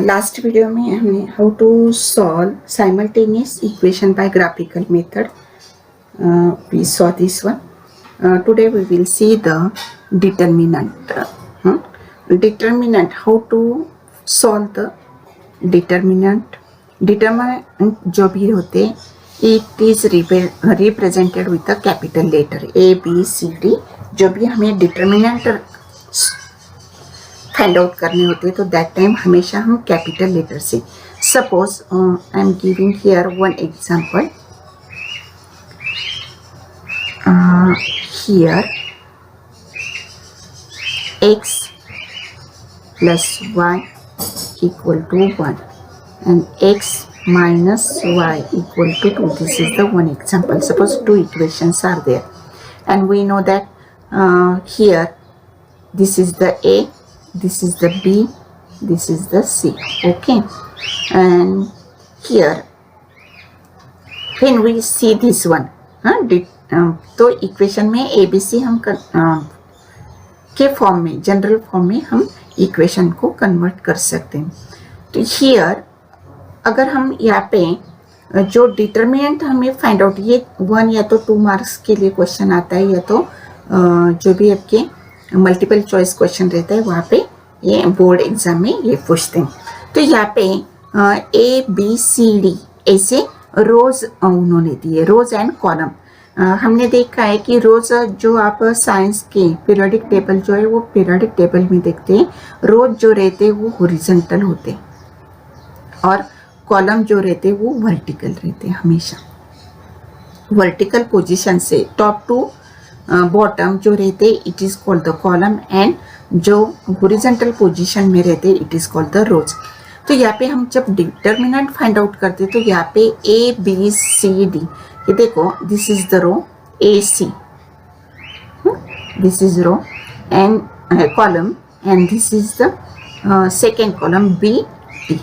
Last video में हमने how to solve simultaneous equation by graphical method. We saw this one. Today we will see the determinant. Determinant, how to solve the determinant. Determinant जो भी होते, it is represented with a capital letter A, B, C, D. जो भी हमें determinant find out करने होते हैं तो दैट टाइम हमेशा हम कैपिटल लेटर से. Suppose I am giving here one example. Here x plus y equal to 1 and x minus y equal to 2. This is the one example. Suppose two equations are there and we know that here this is the A, this is the B, this is the C. Okay, and here when we see this one, तो equation में ABC हम के form में, general form में हम equation को convert कर सकते हैं. तो हियर अगर हम यहाँ पे जो डिटर्मिनेंट हमें फाइंड आउट, ये 1 या तो 2 मार्क्स के लिए क्वेश्चन आता है या तो जो भी आपके मल्टीपल चॉइस क्वेश्चन रहता है वहाँ पे ये बोर्ड एग्जाम में ये पूछते हैं. तो यहाँ पे ABCD ऐसे रोज उन्होंने दिए, रोज एंड कॉलम. हमने देखा है कि रोज जो आप साइंस के पीरियोडिक टेबल जो है वो पीरियोडिक टेबल में देखते हैं, रोज जो रहते हैं वो हॉरिजॉन्टल होते हैं और कॉलम जो रहते हैं वो वर्टिकल रहते हैं. हमेशा वर्टिकल पोजीशन से टॉप टू बॉटम जो रहते it is called the column and जो हॉरिजॉन्टल पोजीशन में रहते इट इज कॉल्ड द रोज. तो यहाँ पे हम जब डिटर्मिनेंट फाइंड आउट करते तो यहाँ पे ABCD, ये देखो this is the row AC, this is row and column and this is the second column BD.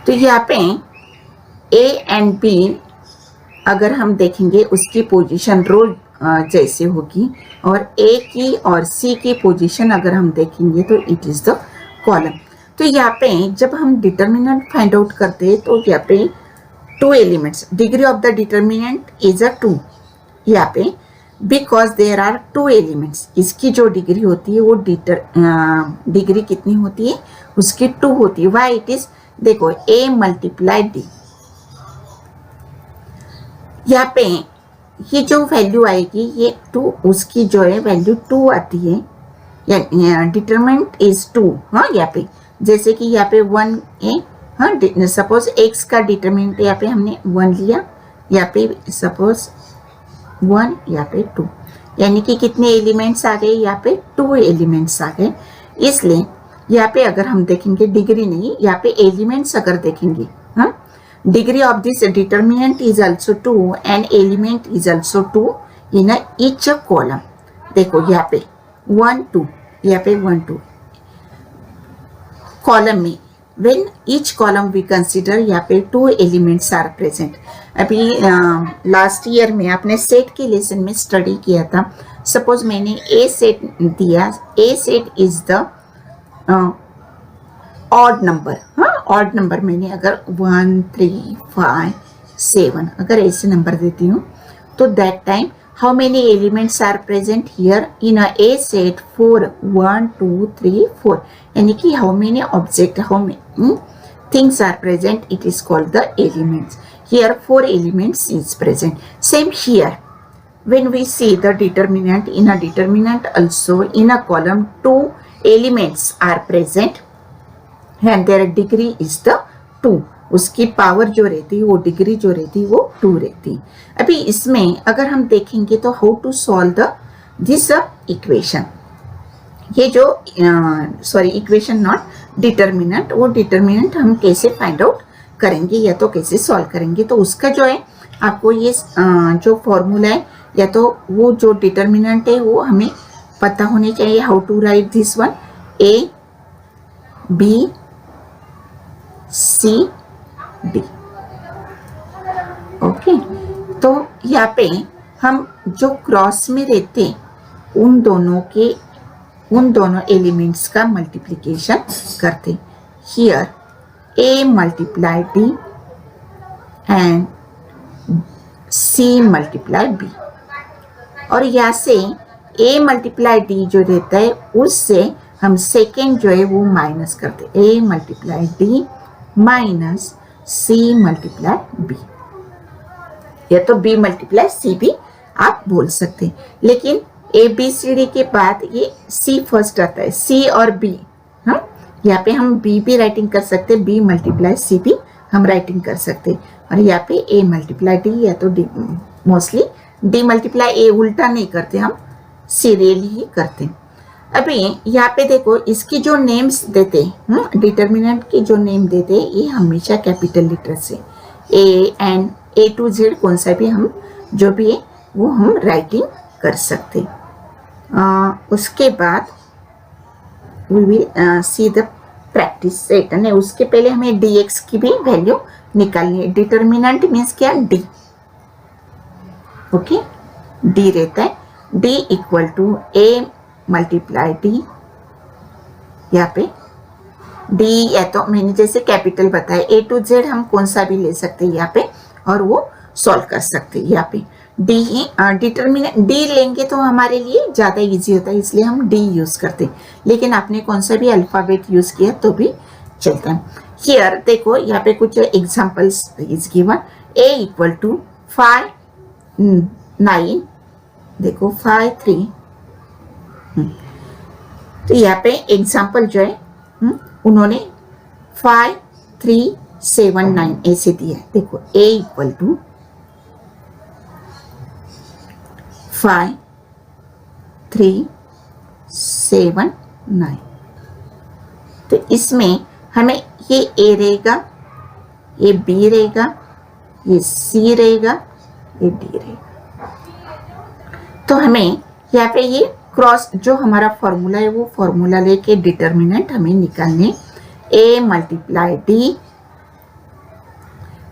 तो यहाँ पे A एंड B अगर हम देखेंगे उसकी पोजीशन रो जैसे होगी और A की और C की पोजीशन अगर हम देखेंगे तो इट इज द कॉलम. तो यहाँ पे जब हम डिटर्मिनेंट फाइंड आउट करते हैं तो यहाँ पे 2 elements, degree of the determinant is a 2 यहाँ पे, बिकॉज देयर आर 2 एलिमेंट्स. इसकी जो डिग्री होती है वो डिग्री कितनी होती है उसकी 2 होती है. वाई इट इज, देखो A मल्टीप्लाई D. यहाँ पे ये जो वैल्यू आएगी ये 2, उसकी जो है वैल्यू 2 आती है. Determinant is 2. हाँ, यहाँ पे जैसे कि यहाँ पे 1 है. हाँ, सपोज x का डिटरमिनेंट यहाँ पे हमने 1 लिया, यहाँ पे सपोज 1, यहाँ पे 2, यानी कि कितने एलिमेंट्स आ गए, यहाँ पे 2 एलिमेंट्स आ गए. इसलिए यहाँ पे अगर हम देखेंगे डिग्री नहीं, यहाँ पे एलिमेंट्स अगर देखेंगे, हाँ, degree of this determinant is also 2 and element is also 2 in each column. देखो यहाँ पे 1 2, यहाँ पे 1 2 कॉलम में. when each column we consider यहाँ पे 2 elements are present. अभी लास्ट ईयर में आपने सेट के लेसन में स्टडी किया था. सपोज मैंने A सेट दिया, A set is the odd number. हाँ, ऑड नंबर मैंने अगर 1 3 5 7 अगर ऐसे नंबर देती हूँ तो that time how many elements are present here in a A set 4 1 2 3 4, यानी कि how many object, how many things are present, it is called the elements. Here 4 elements is present. Same here when we see the determinant, in a determinant also in a column 2 elements are present and their degree is the 2. उसकी power जो रहती है वो degree जो रहती है वो 2 रहती है. अभी इसमें अगर हम देखेंगे तो how to solve the this equation, ये जो सॉरी इक्वेशन नॉट डिटर्मिनेंट, वो डिटर्मिनेंट हम कैसे फाइंड आउट करेंगे या तो कैसे सॉल्व करेंगे. तो उसका जो है आपको ये जो फॉर्मूला है या तो वो जो डिटर्मिनेंट है वो हमें पता होनी चाहिए. How to write this one, A B C D. Okay, तो यहाँ पे हम जो क्रॉस में रहते उन दोनों एलिमेंट्स का मल्टीप्लिकेशन करते. Here a multiply d and c multiply b. और यहाँ से a मल्टीप्लाई d जो रहता है उससे हम सेकेंड जो है वो माइनस करते, a multiply d minus c multiply b, या तो b मल्टीप्लाई c भी आप बोल सकते. लेकिन a b c d के बाद ये c फर्स्ट आता है, c और b. हाँ, यहाँ पे हम b भी राइटिंग कर सकते, b मल्टीप्लाई c भी हम राइटिंग कर सकते. और यहाँ पे a मल्टीप्लाई d या तो d, mostly d multiply a उल्टा नहीं करते, हम सीरियली ही करते. अभी यहाँ पे देखो इसकी जो नेम्स देते, डिटर्मिनेंट की जो नेम देते ये हमेशा कैपिटल लेटर से a and a to z कौन सा भी हम जो भी है वो हम राइटिंग कर सकते. उसके बाद we will see the practice set. है उसके पहले हमें dx की भी वैल्यू निकालनी है. डिटर्मिनेंट मीन्स क्या, d. ओके, d रहता है, d equal to a multiply d. यहाँ पे d या तो मैंने जैसे कैपिटल बताया, a to z हम कौन सा भी ले सकते हैं यहाँ पे और वो सॉल्व कर सकते हैं. यहाँ पे d डिटर्मिनेंट d लेंगे तो हमारे लिए ज़्यादा इजी होता है, इसलिए हम d यूज़ करते हैं. लेकिन आपने कौन सा भी अल्फ़ाबेट यूज़ किया तो भी चलता है. हियर देखो यहाँ पे कुछ examples is given. a equal to 5 9, देखो 5 3. तो यहाँ पे एग्जांपल जो है उन्होंने 5 3 7 9 ऐसे दिया है. देखो a इक्वल टू 5 3 7 9. तो इसमें हमें ये a रहेगा, ये b रहेगा, ये c रहेगा, ये d रहेगा. तो हमें यहाँ पे ये क्रॉस जो हमारा फॉर्मूला है वो फॉर्मूला लेके डिटर्मिनेंट हमें निकालने. a multiply d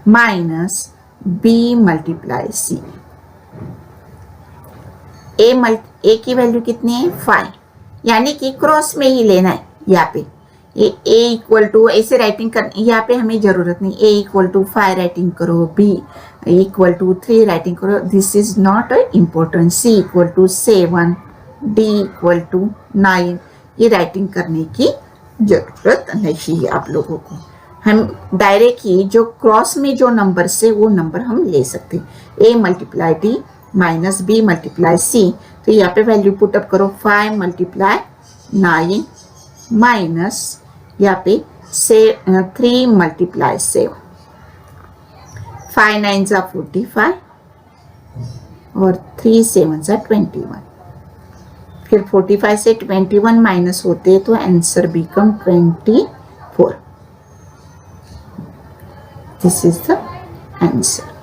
minus b multiply c. a की वैल्यू कितनी है 5, यानी कि क्रॉस में ही लेना है. यहाँ पे ये a इक्वल टू ऐसे राइटिंग कर, यहाँ पे हमें जरूरत नहीं. a इक्वल टू 5 राइटिंग करो, b इक्वल टू 3 राइटिंग करो, this is not important. c equal to 7, d equal to 9 ये राइटिंग करने की जरूरत नहीं है आप लोगों को. हम डायरेक्ट ही जो क्रॉस में जो नंबर से वो नंबर हम ले सकते हैं. a multiply d minus b multiply c. तो यहाँ पे वैल्यू पुटअप करो, 5 मल्टीप्लाई 9 माइनस यहाँ पे 3 मल्टीप्लाई 7. 5 9 जा 45 और 3 7 जा 21. फिर 45 से 21 माइनस होते तो answer become 24. This is the answer.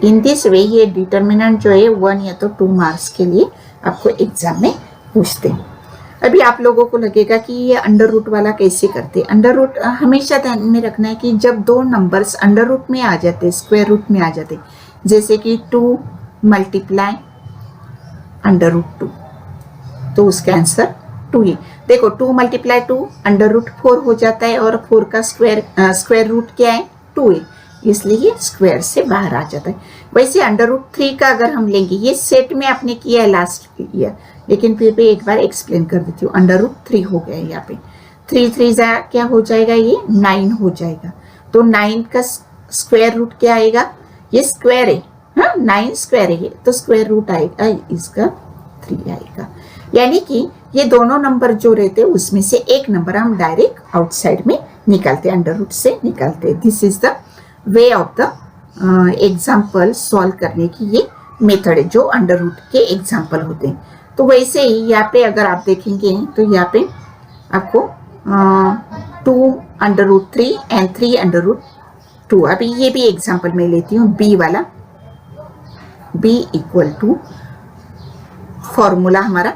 In this वे ये डिटर्मिनेंट जो है 1 या तो 2 मार्क्स के लिए आपको एग्जाम में पूछते हैं. अभी आप लोगों को लगेगा कि ये अंडर रूट वाला कैसे करते. अंडर रूट हमेशा ध्यान में रखना है कि जब दो नंबर्स अंडर रूट में आ जाते, स्क्वायर रूट में आ जाते, जैसे कि 2 मल्टीप्लाई अंडर रूट 2, तो उसका आंसर 2 ही. देखो 2 मल्टीप्लाई 2 अंडर रूट 4 हो जाता है और 4 का स्क्वायर रूट क्या है 2 है, इसलिए ये स्क्वायर से बाहर आ जाता है. वैसे अंडर रूट 3 का अगर हम लेंगे, ये सेट में आपने किया है लास्ट ईयर, लेकिन फिर भी एक बार एक्सप्लेन कर देती हूँ. अंडर रूट 3 हो गया है यहाँ पे, 3 3 जा क्या हो जाएगा, ये 9 हो जाएगा. तो 9 का स्क्वायर रूट क्या आएगा, ये स्क्वायर है, हाँ 9 स्क्वायर है, तो स्क्वायर रूट आएगा इसका 3 आएगा. यानी कि ये दोनों नंबर जो रहते हैं उसमें से एक नंबर हम डायरेक्ट आउटसाइड में निकालते, अंडर रूट से निकालते. This is the way of the example solve करने की ये मेथड है जो अंडर रूट के एग्जाम्पल होते हैं. तो वैसे ही यहाँ पे अगर आप देखेंगे तो यहाँ पे आपको 2 under root 3 and 3 under root 2. अभी ये भी एग्जाम्पल मैं लेती हूँ, b वाला. b इक्वल टू फॉर्मूला हमारा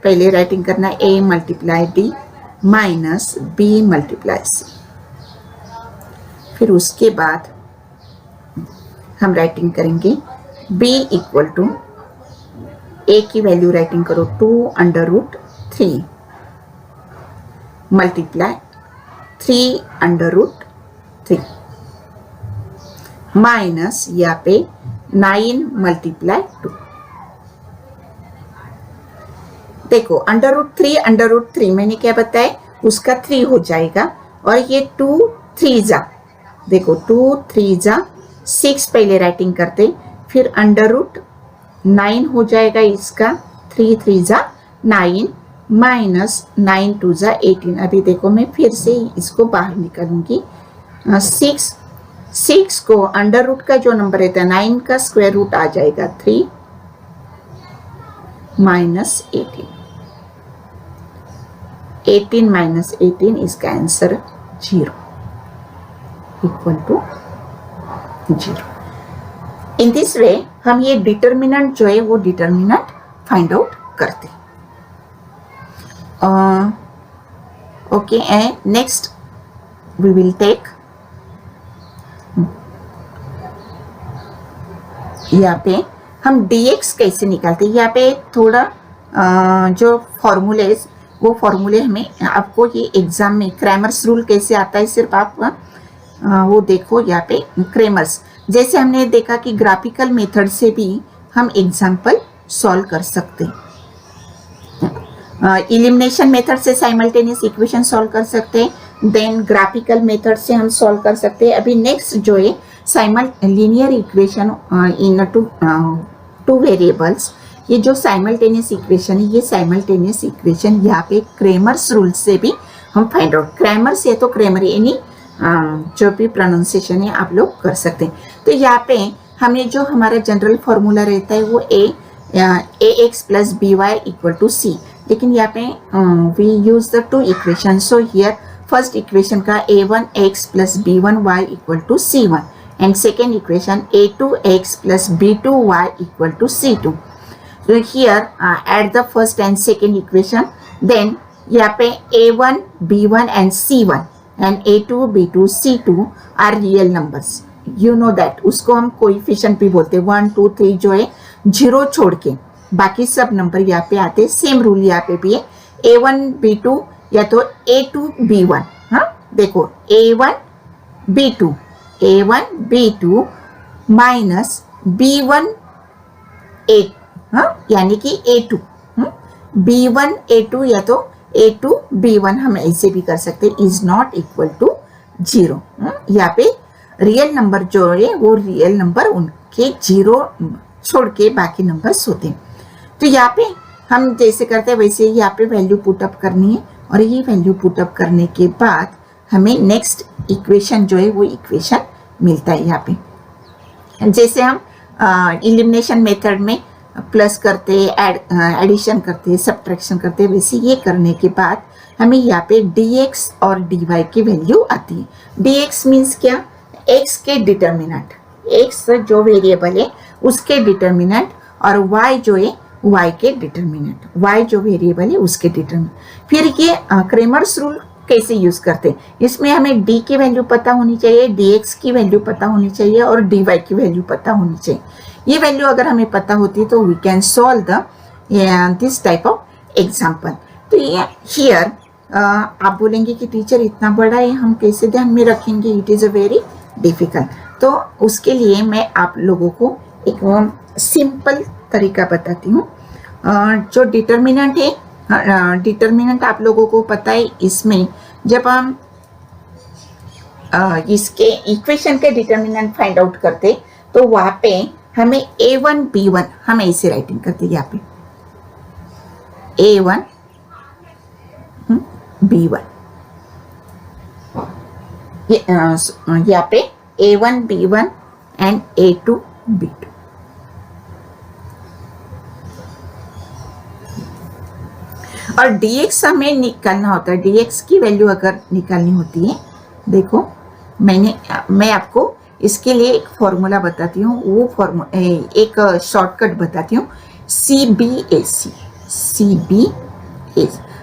पहले राइटिंग करना है, a multiply d minus b multiply c. फिर उसके बाद हम राइटिंग करेंगे b इक्वल टू a की वैल्यू राइटिंग करो 2√3 मल्टीप्लाई 3√3 माइनस यहाँ पे 9 मल्टीप्लाई 2। देखो √3 मैंने क्या बताया, उसका 3 हो जाएगा और ये 2 3 जा, देखो 2 3 जा 6 पहले राइटिंग करते, फिर √9 हो जाएगा इसका, 3 3 जा 9 माइनस 9 2 जा 18। अभी देखो मैं फिर से इसको बाहर निकालूंगी। 6 को अंडर रूट का जो नंबर रहता है 9 का स्क्वायर रूट आ जाएगा 3 माइनस 18 माइनस 18 इसका answer 0 equal to 0। In this way हम ये डिटर्मिनेंट जो है वो डिटर्मिनेंट फाइंड आउट करते। Okay, and next we will take यहाँ पे हम dx कैसे निकालते हैं। यहाँ पे थोड़ा जो फॉर्मूले वो फॉर्मूले हमें आपको ये एग्जाम में क्रैमर्स रूल कैसे आता है सिर्फ आप वो देखो। यहाँ पे क्रैमर्स जैसे हमने देखा कि ग्राफिकल मेथड से भी हम एग्जाम्पल सॉल्व कर सकते, इलिमिनेशन मेथड से साइमल्टेनियस इक्वेशन सॉल्व कर सकते, देन ग्राफिकल मेथड से हम सॉल्व कर सकते हैं। अभी नेक्स्ट जो है linear equation in two variables, ये जो साइमल्टेनियस इक्वेशन है, ये साइमल्टेनियस इक्वेशन यहाँ पे क्रैमर्स रूल से भी हम फाइंड आउट, क्रैमर्स है तो क्रैमर यानी जो भी प्रोनाउंसिएशन है आप लोग कर सकते हैं। तो यहाँ पे हमें जो हमारा जनरल फॉर्मूला रहता है वो ax plus B Y equal to C, लेकिन यहाँ पे we use the two equation. So here first equation का a1x plus b1y equal to c1 and second equation a2x plus b2y equal to c2. So here add the first and second equation, then यहाँ पे a1 b1 and c1 and a2 b2 c2 are real numbers, you know that, उसको हम coefficient भी बोलते हैं। 1 2 3 जो है 0 छोड़ के बाकी सब नंबर यहाँ पे आते हैं। सेम रूल यहाँ पे भी है, a1 b2 या तो a2 b1। हाँ देखो a1 b2 minus b1 a, हाँ यानी कि a2 b1 a2 या तो a2 b1 हम ऐसे भी कर सकते हैं, इज नॉट इक्वल टू 0। यहाँ पे रियल नंबर जो है वो रियल नंबर उनके 0 छोड़ के बाकी नंबर्स होते हैं। तो यहाँ पे हम जैसे करते हैं वैसे यहाँ पे वैल्यू पुटअप करनी है और ये वैल्यू पुटअप करने के बाद हमें नेक्स्ट इक्वेशन जो है वो इक्वेशन मिलता है। यहाँ पे जैसे हम इलिमिनेशन मेथड में प्लस करते, एडिशन करते, सब्ट्रैक्शन करते, वैसे ये करने के बाद हमें यहाँ पे dx और dy की वैल्यू आती है। dx मीन्स क्या, x के डिटर्मिनेंट, x जो वेरिएबल है उसके डिटर्मिनेंट, और y जो है y के डिटर्मिनेंट, y जो वेरिएबल है उसके डिटर्मिनेंट। फिर ये क्रैमर्स रूल कैसे यूज करते हैं, इसमें हमें d की वैल्यू पता होनी चाहिए, dx की वैल्यू पता होनी चाहिए और dy की वैल्यू पता होनी चाहिए। ये वैल्यू अगर हमें पता होती है तो we can solve the this type of example. तो ये हियर आप बोलेंगे कि टीचर इतना बड़ा है हम कैसे ध्यान में रखेंगे, it is a very difficult. तो उसके लिए मैं आप लोगों को एक सिंपल तरीका बताती हूँ। जो डिटर्मिनेंट है, डिटर्मिनेंट आप लोगों को पता है, इसमें जब हम इसके इक्वेशन के डिटर्मिनेंट फाइंड आउट करते तो वहाँ पे हमें a1 b1 हम ऐसे राइटिंग करते, यहाँ पे a1 b1, यहाँ पे a1 b1 and a2 b2। और dx हमें निकालना होता है, dx की वैल्यू अगर निकालनी होती है, देखो मैं आपको इसके लिए एक फॉर्मूला बताती हूँ, वो फॉर्मूला एक शॉर्टकट बताती हूँ, CBSC।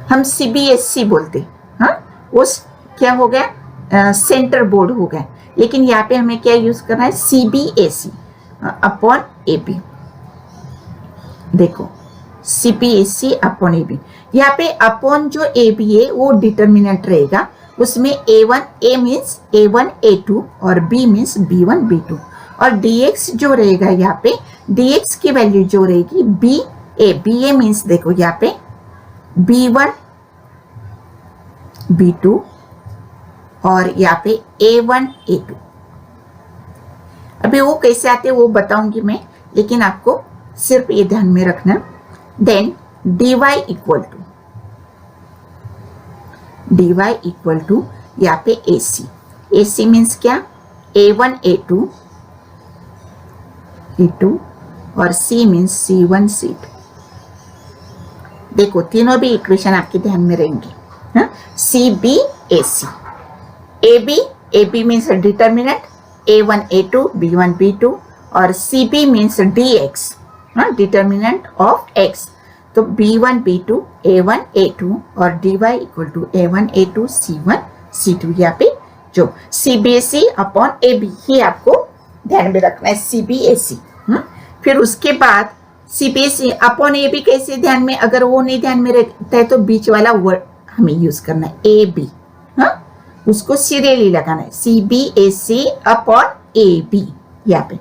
हम CBSC बोलते, हाँ वो क्या हो गया, सेंटर बोर्ड हो गया, लेकिन यहाँ पे हमें क्या यूज करना है, CBSC। Upon A B. देखो CPAC अपॉन ए बी, यहाँ पे अपॉन जो ए बी है वो डिटर्मिनेंट रहेगा, उसमें A1 A means A1 A2 और B मीन्स B1 B2, और dx जो रहेगा यहाँ पे dx की वैल्यू जो रहेगी BA मीन्स देखो यहाँ पे B1 B2 और यहाँ पे A1 A2। अभी वो कैसे आते हैं वो बताऊंगी मैं, लेकिन आपको सिर्फ ये ध्यान में रखना। देन dy इक्वल टू यहाँ पे AC मीन्स क्या, A1 A2 और C मीन्स C1 C2। देखो तीनों भी इक्वेशन आपके ध्यान में रहेंगे। CBAC, AB means determinant, A1 A2 B1 B2, और CB means DX, determinant of X। तो B1 B2 A1 A2 और dy equal to A1 A2 C1 C2। यहाँ पे जो CBAC अपॉन AB ही आपको ध्यान में रखना है, CBAC। फिर उसके बाद CBAC अपॉन AB कैसे ध्यान में, अगर वो नहीं ध्यान में रखता है तो बीच वाला वर्ड हमें यूज करना है AB, उसको सीरियली लगाना है, CBAC अपॉन AB यहाँ पे।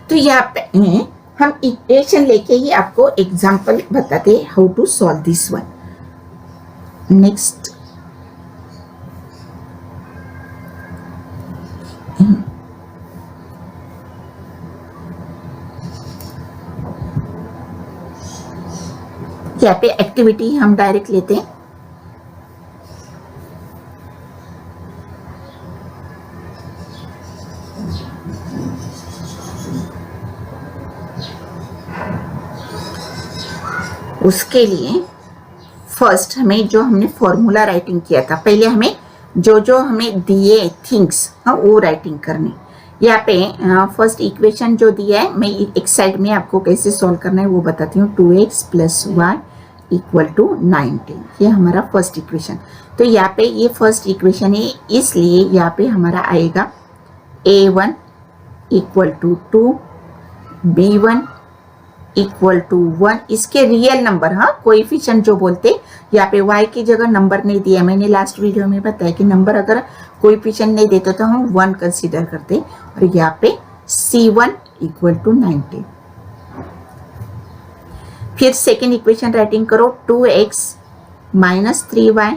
तो यहाँ पे हम इक्वेशन लेके ही आपको एग्जांपल बताते हैं how to solve this one. Next यहाँ पे एक्टिविटी हम डायरेक्ट लेते हैं। उसके लिए फर्स्ट हमें जो हमने फॉर्मूला राइटिंग किया था, पहले हमें जो हमें दिए थिंग्स वो राइटिंग करनी। यहाँ पे फर्स्ट इक्वेशन जो दिया है, मैं एक साइड में आपको कैसे सॉल्व करना है वो बताती हूँ। 2x + y = 19, ये हमारा फर्स्ट इक्वेशन। तो यहाँ पे ये फर्स्ट इक्वेशन है, इसलिए यहाँ पे हमारा आएगा A1 = 2, B1 = 1। इसके रियल नंबर, कोएफिशिएंट जो बोलते, यहाँ पे y की जगह नंबर नहीं दिया। मैंने लास्ट वीडियो में बताया कि नंबर अगर कोएफिशिएंट नहीं देते तो हम 1 कंसीडर करते। और यहाँ पे C1 = 19। फिर सेकेंड इक्वेशन राइटिंग करो, 2x - 3y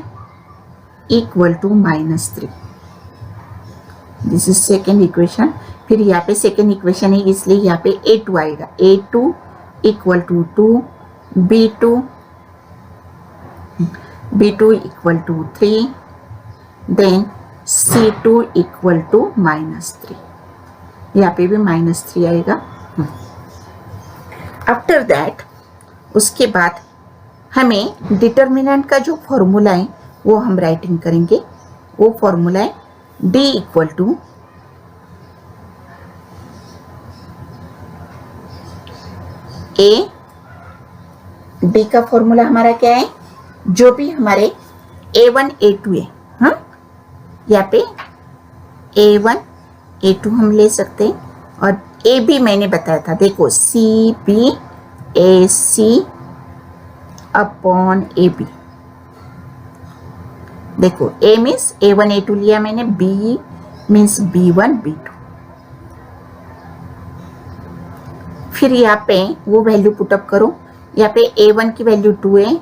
= -3। This is second equation. फिर यहाँ पे सेकेंड इक्वेशन है, इसलिए यहाँ पे A2 आएगा। A2 = 2, B2 = 3, then C2 = -3। यहाँ पे भी -3 आएगा। आफ्टर दैट उसके बाद हमें डिटर्मिनेंट का जो फॉर्मूला है वो हम राइटिंग करेंगे। वो फॉर्मूला है D = A। D का फॉर्मूला हमारा क्या है, जो भी हमारे A1 A2 है, यहाँ पे A1 A2 हम ले सकते हैं, और AB मैंने बताया था, देखो CBAC अपॉन AB। देखो A मीन्स A1 A2 लिया मैंने, B मीन्स B1 B2। फिर यहाँ पे वो वैल्यू पुटअप करो। यहाँ पे A1 की वैल्यू 2 है,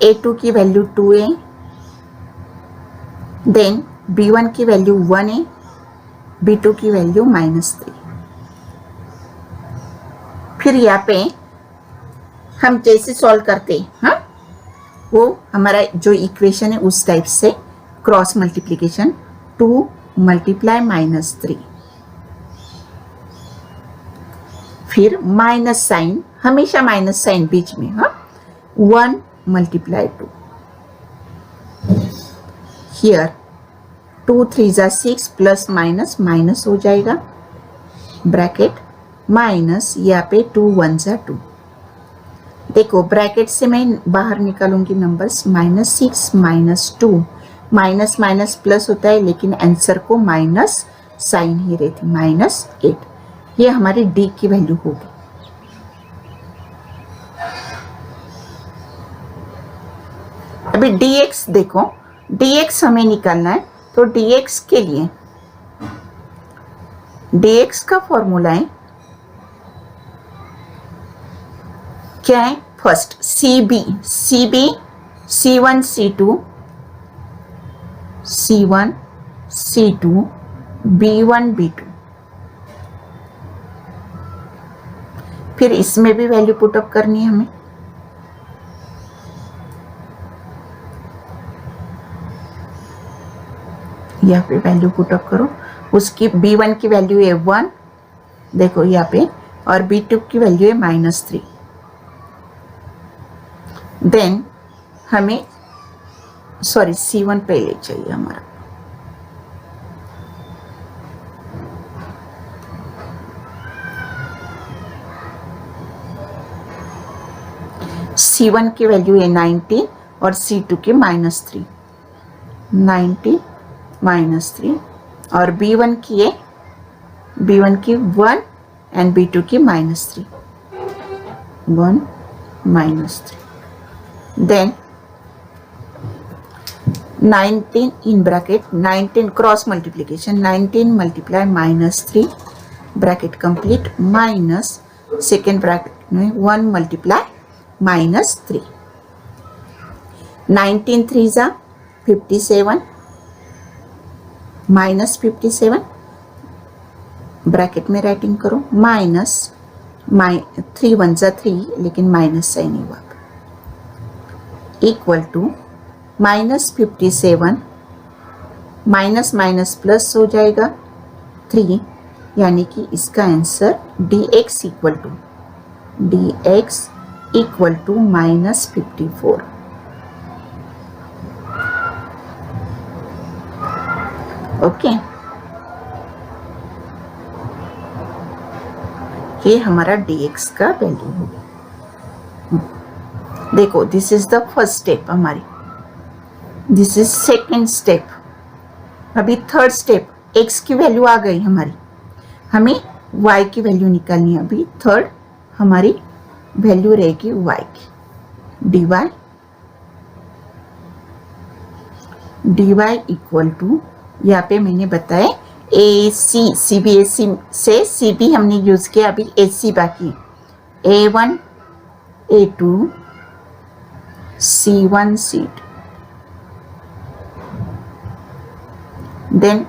A2 की वैल्यू 2 है, देन B1 की वैल्यू 1 है, B2 की वैल्यू -3। फिर यहाँ पे हम जैसे सॉल्व करते हैं, वो हमारा जो इक्वेशन है उस टाइप से क्रॉस मल्टीप्लिकेशन, 2 × -3, फिर माइनस साइन, हमेशा माइनस साइन बीच में, 1 × 2। हियर 2 3 = 6, प्लस माइनस माइनस हो जाएगा, ब्रैकेट माइनस, यहाँ पे 2 1 = 2। देखो ब्रैकेट से मैं बाहर निकालूंगी नंबर्स, -6 -2, माइनस माइनस प्लस होता है, लेकिन आंसर को माइनस साइन ही रही थी -8, ये हमारी डी की वैल्यू होगी। अभी dx देखो, dx हमें निकालना है, तो dx के लिए dx का फॉर्मूला है क्या है? First CB C1 C2 B1 B2, फिर इसमें भी वैल्यू पुटअप करनी है हमें। यहाँ पे वैल्यू पुटअप करो, उसकी B1 की वैल्यू है 1, देखो यहाँ पे, और B2 की वैल्यू है -3। देन हमें C1 पहले चाहिए हमारा, C1 की वैल्यू है 19 और C2 की -3, 19 -3, और B1 की है, B1 की 1 एंड B2 की -3, 1 -3। Then 19 in bracket, 19 cross multiplication, 19 multiply -3 bracket complete, minus second bracket में 1 मल्टीप्लाई -3, 19 3 जा 57 -57 ब्रैकेट में राइटिंग करो, माइनस 3 1 जा 3, लेकिन माइनस साइन नहीं हुआ, equal to -57 minus minus plus हो जाएगा 3, यानी कि इसका answer dx equal to -54। Okay, ये हमारा dx का वैल्यू होगा। देखो, this is the first step हमारी, दिस इज सेकेंड स्टेप। अभी थर्ड स्टेप, x की वैल्यू आ गई हमारी, हमें y की वैल्यू निकालनी है। अभी थर्ड हमारी वैल्यू रहेगी y की, dy इक्वल टू, यहाँ पे मैंने बताया AC, CBSE से CB हमने यूज किया, अभी AC बाकी, A1 A2 C1 C2, then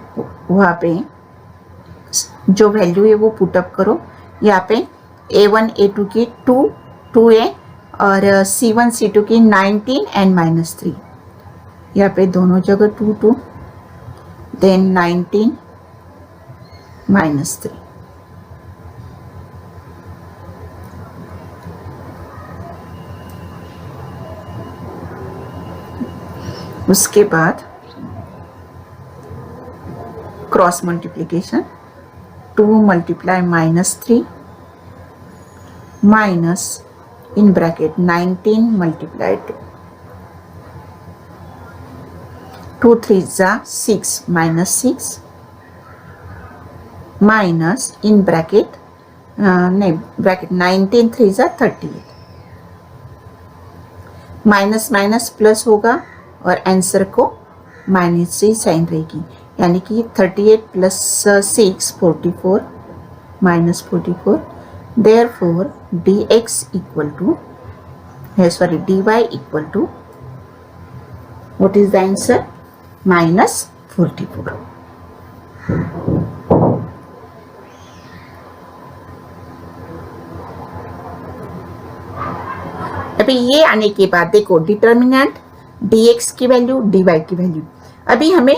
वहाँ पे जो वैल्यू है वो पुटअप करो। यहाँ पे A1 A2 की 2 है और C1 C2 की 19 एंड -3, यहाँ पे दोनों जगह 2 देन 19 -3, उसके बाद क्रॉस मल्टीप्लिकेशन, 2 मल्टीप्लाई -3 माइनस इन ब्रैकेट 19 मल्टीप्लाई 2 3 जा 6 -6 माइनस इन ब्रैकेट नहीं ब्रैकेट 19 3 जा 38, माइनस माइनस प्लस होगा और आंसर को माइनस से साइन रहेगी, यानी कि 38 plus 6 44 -44, therefore dx equal to dy equal to, what is the answer? -44। अभी ये आने के बाद देखो, डिटर्मिनेंट dx की वैल्यू, dy की वैल्यू। अभी हमें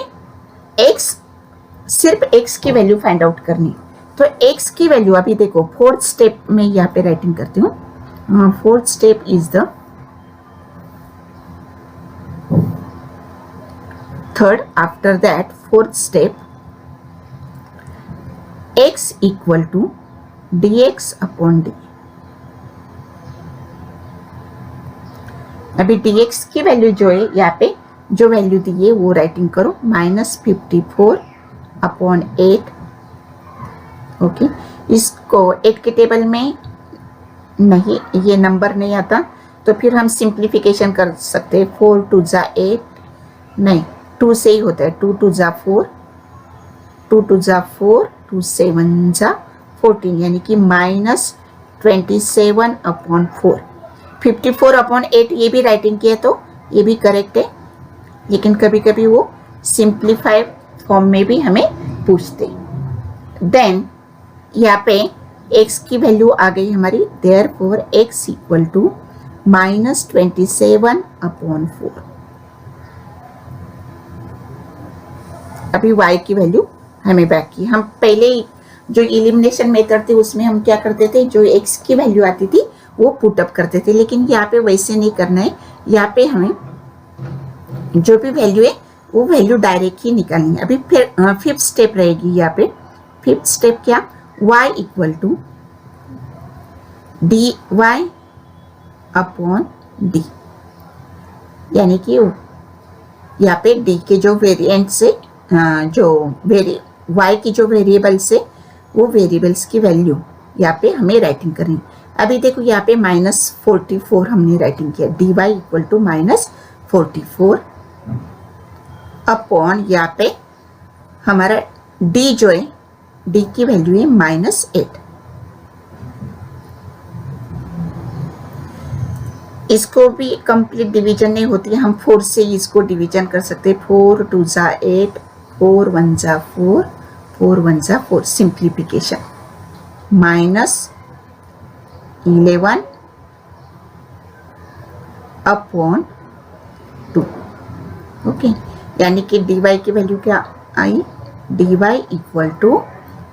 सिर्फ x की वैल्यू फाइंड आउट करनी, तो x की वैल्यू अभी देखो, फोर्थ स्टेप में यहाँ पे राइटिंग करती हूँ। Fourth step is the third, after that fourth step, x equal to dx upon dy। अभी dx की वैल्यू जो है, यहाँ पे जो वैल्यू दी है वो राइटिंग करो, -54 अपॉन 8 ओके, इसको 8 के टेबल में नहीं, ये नंबर नहीं आता, तो फिर हम सिंप्लीफिकेशन कर सकते हैं। 4 2 जा 8, नहीं 2 से ही होता है। 2 2 जा 4, 2 2 जा 4, 2 7 जा 14, यानी कि -27/4। 54/8 ये भी राइटिंग किया तो ये भी करेक्ट है, लेकिन कभी कभी वो सिंप्लीफाइड फॉर्म में भी हमें पूछते। देन यहाँ पे x की वैल्यू आ गई हमारी, देयरफॉर x इक्वल टू -27/4। अभी y की वैल्यू हमें बैक की। हम पहले जो एलिमिनेशन मेथड थे उसमें हम क्या करते थे, जो x की वैल्यू आती थी वो पुटअप करते थे, लेकिन यहाँ पे वैसे नहीं करना है। यहाँ पे हमें जो भी वैल्यू है वो वैल्यू डायरेक्ट ही निकालनी है। अभी फिर 5th स्टेप रहेगी यहाँ पे। 5th स्टेप क्या, y equal to dy upon d, यानी कि यहाँ पे d के जो वेरिएंट से y की जो वेरिएबल्स है वो वेरिएबल्स की वैल्यू यहाँ पे हमें राइटिंग करनी। अभी देखो यहाँ पे -44 हमने राइटिंग किया, dy इक्वल टू -44 अपॉन यहाँ पे हमारा d जो है, d की वैल्यू है -8। इसको भी कंप्लीट डिवीजन नहीं होती है, हम 4 से इसको डिवीजन कर सकते हैं। 4 2 जा 8, 4 1 जा 4, 4 1 जा 4, सिंप्लीफिकेशन -11 अपॉन 2। ओके, यानी कि dy की वैल्यू क्या आई, dy equal to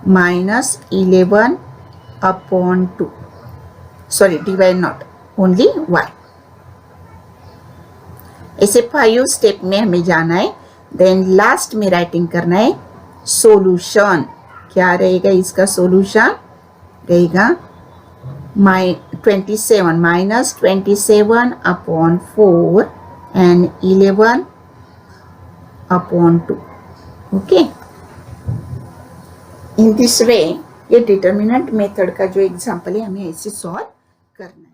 -11 upon 2, sorry dy not, only y। ऐसे 5 स्टेप में हमें जाना है। देन लास्ट में राइटिंग करना है सॉल्यूशन। क्या रहेगा इसका सॉल्यूशन, रहेगा -27 upon 4 and 11 upon 2। Okay, in this वे ये डिटर्मिनेंट मेथड का जो एग्जाम्पल है हमें ऐसे सॉल्व करना है।